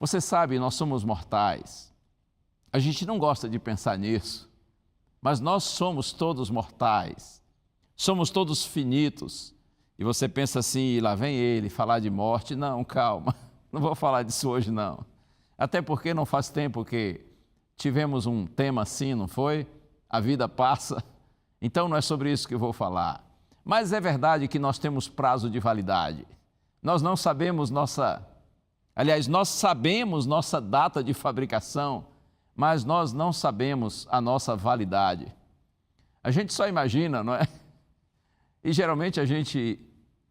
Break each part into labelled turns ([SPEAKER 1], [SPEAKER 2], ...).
[SPEAKER 1] Você sabe, nós somos mortais. A gente não gosta de pensar nisso, mas nós somos todos mortais. Somos todos finitos. E você pensa assim, lá vem ele falar de morte. Não, calma, não vou falar disso hoje não. Até porque não faz tempo que tivemos um tema assim, não foi? A vida passa. Então não é sobre isso que eu vou falar. Mas é verdade que nós temos prazo de validade. Nós não sabemos nós sabemos nossa data de fabricação, mas nós não sabemos a nossa validade. A gente só imagina, não é? E geralmente a gente,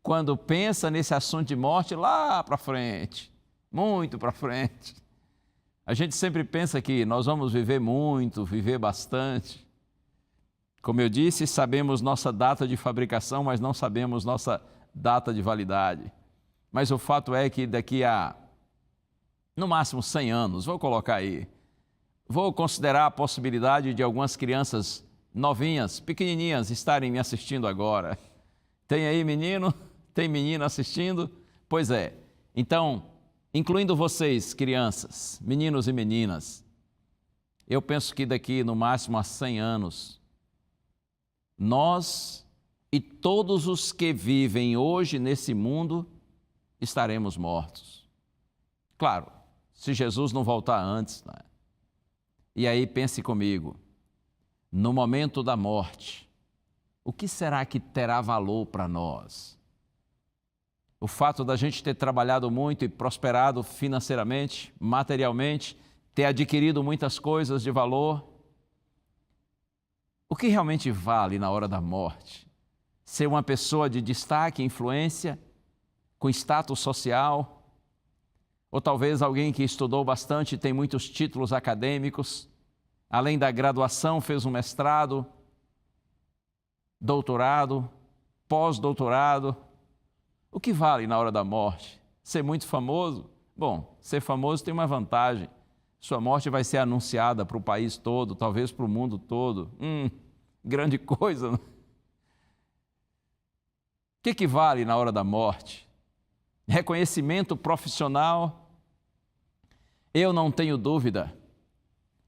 [SPEAKER 1] quando pensa nesse assunto de morte, lá para frente, muito para frente, a gente sempre pensa que nós vamos viver muito, viver bastante. Como eu disse, sabemos nossa data de fabricação, mas não sabemos nossa data de validade. Mas o fato é que daqui a, no máximo, 100 anos, vou colocar aí, vou considerar a possibilidade de algumas crianças novinhas, pequenininhas, estarem me assistindo agora. Tem aí menino? Tem menina assistindo? Pois é. Então, incluindo vocês, crianças, meninos e meninas, eu penso que daqui, no máximo, a 100 anos, nós e todos os que vivem hoje nesse mundo estaremos mortos. Claro, se Jesus não voltar antes, né? E aí pense comigo, no momento da morte, o que será que terá valor para nós? O fato da gente ter trabalhado muito e prosperado financeiramente, materialmente, ter adquirido muitas coisas de valor, o que realmente vale na hora da morte? Ser uma pessoa de destaque, influência, com status social? Ou talvez alguém que estudou bastante e tem muitos títulos acadêmicos, além da graduação fez um mestrado, doutorado, pós-doutorado. O que vale na hora da morte? Ser muito famoso? Bom, ser famoso tem uma vantagem. Sua morte vai ser anunciada para o país todo, talvez para o mundo todo. Grande coisa, não? O que vale na hora da morte? Reconhecimento profissional? Eu não tenho dúvida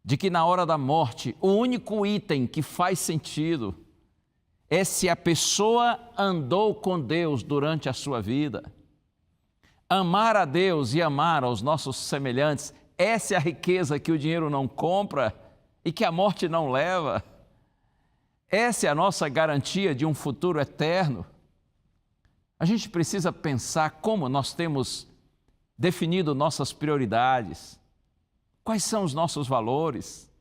[SPEAKER 1] de que na hora da morte, o único item que faz sentido é se a pessoa andou com Deus durante a sua vida. Amar a Deus e amar aos nossos semelhantes, essa é a riqueza que o dinheiro não compra e que a morte não leva. Essa é a nossa garantia de um futuro eterno. A gente precisa pensar como nós temos definido nossas prioridades, quais são os nossos valores,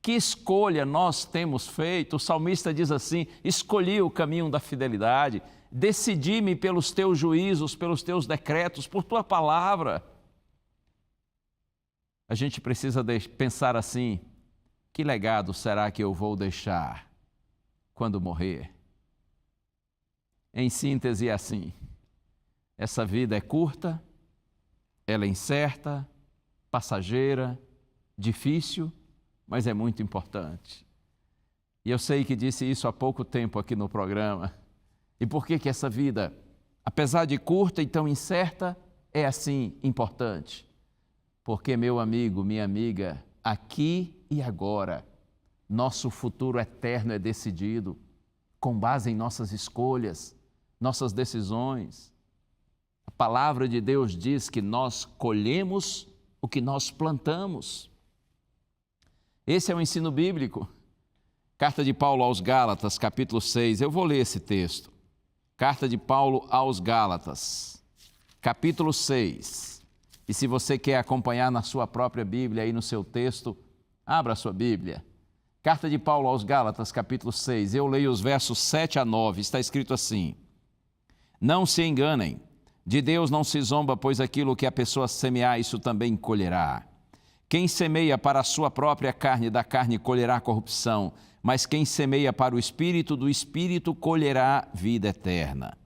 [SPEAKER 1] que escolha nós temos feito. O salmista diz assim: escolhi o caminho da fidelidade, decidi-me pelos teus juízos, pelos teus decretos, por tua palavra. A gente precisa pensar assim: que legado será que eu vou deixar quando morrer? Em síntese, é assim: essa vida é curta, ela é incerta, passageira, difícil, mas é muito importante. E eu sei que disse isso há pouco tempo aqui no programa. E por que essa vida, apesar de curta e tão incerta, é assim importante? Porque, meu amigo, minha amiga, aqui e agora, nosso futuro eterno é decidido com base em nossas escolhas, nossas decisões. A palavra de Deus diz que nós colhemos o que nós plantamos. Esse é o ensino bíblico. Carta de Paulo aos Gálatas, capítulo 6. Eu vou ler esse texto. Carta de Paulo aos Gálatas, capítulo 6. E se você quer acompanhar na sua própria Bíblia, aí no seu texto, abra a sua Bíblia. Carta de Paulo aos Gálatas, capítulo 6. Eu leio os versos 7 a 9. Está escrito assim: não se enganem, de Deus não se zomba, pois aquilo que a pessoa semear, isso também colherá. Quem semeia para a sua própria carne, da carne colherá corrupção, mas quem semeia para o Espírito, do Espírito colherá vida eterna.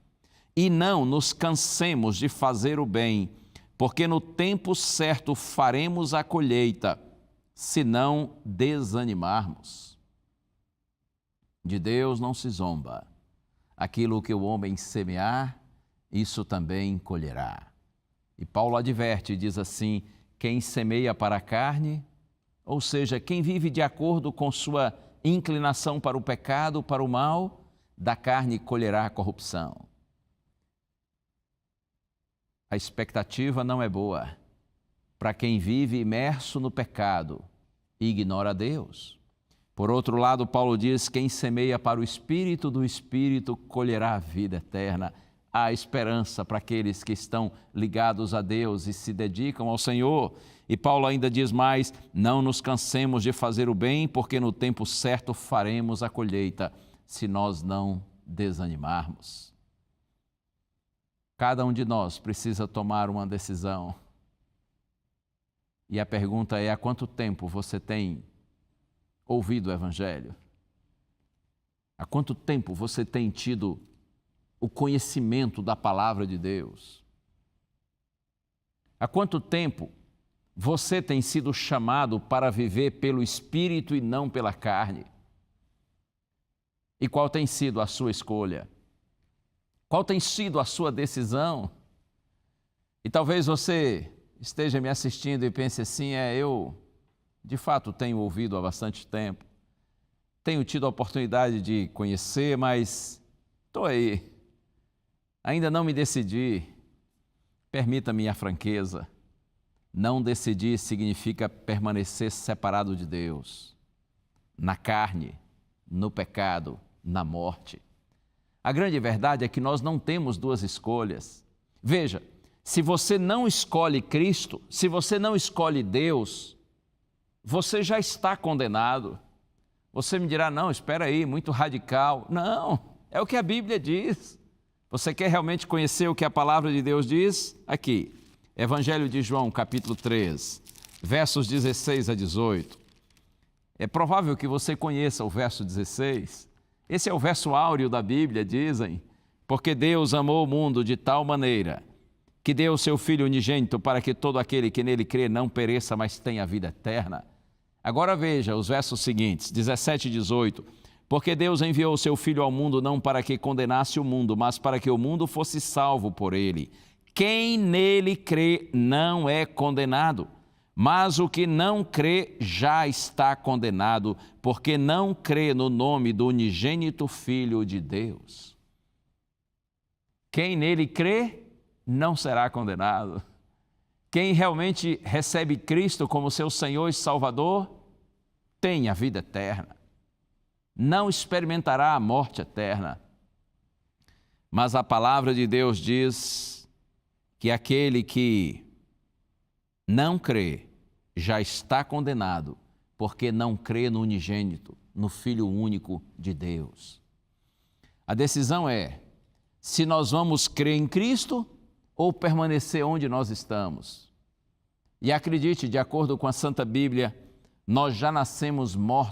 [SPEAKER 1] E não nos cansemos de fazer o bem, porque no tempo certo faremos a colheita, se não desanimarmos. De Deus não se zomba. Aquilo que o homem semear, isso também colherá. E Paulo adverte, diz assim: Quem semeia para a carne, ou seja, quem vive de acordo com sua inclinação para o pecado, para o mal, da carne colherá a corrupção. A expectativa não é boa para quem vive imerso no pecado e ignora Deus. Por outro lado, Paulo diz: quem semeia para o Espírito, do Espírito colherá a vida eterna. Há esperança para aqueles que estão ligados a Deus e se dedicam ao Senhor. E Paulo ainda diz mais: não nos cansemos de fazer o bem, porque no tempo certo faremos a colheita, se nós não desanimarmos. Cada um de nós precisa tomar uma decisão. E a pergunta é: há quanto tempo você tem ouvido o Evangelho? Há quanto tempo você tem tido o conhecimento da palavra de Deus? Há quanto tempo você tem sido chamado para viver pelo Espírito e não pela carne? E qual tem sido a sua escolha? Qual tem sido a sua decisão? E talvez você esteja me assistindo e pense assim: eu de fato tenho ouvido há bastante tempo, tenho tido a oportunidade de conhecer, mas estou aí, ainda não me decidi. Permita-me a franqueza: não decidir significa permanecer separado de Deus, na carne, no pecado, na morte. A grande verdade é que nós não temos duas escolhas. Veja, se você não escolhe Cristo, se você não escolhe Deus, você já está condenado. Você me dirá: não, espera aí, muito radical. Não, é o que a Bíblia diz. Você quer realmente conhecer o que a palavra de Deus diz? Aqui, Evangelho de João, capítulo 3, versos 16 a 18. É provável que você conheça o verso 16. Esse é o verso áureo da Bíblia, dizem: porque Deus amou o mundo de tal maneira que deu o seu Filho unigênito para que todo aquele que nele crê não pereça, mas tenha a vida eterna. Agora veja os versos seguintes, 17 e 18. Porque Deus enviou o seu Filho ao mundo não para que condenasse o mundo, mas para que o mundo fosse salvo por ele. Quem nele crê não é condenado, mas o que não crê já está condenado, porque não crê no nome do unigênito Filho de Deus. Quem nele crê não será condenado. Quem realmente recebe Cristo como seu Senhor e Salvador tem a vida eterna. Não experimentará a morte eterna. Mas a palavra de Deus diz que aquele que não crê já está condenado, porque não crê no unigênito, no Filho único de Deus. A decisão é se nós vamos crer em Cristo ou permanecer onde nós estamos. E acredite, de acordo com a Santa Bíblia, nós já nascemos mortos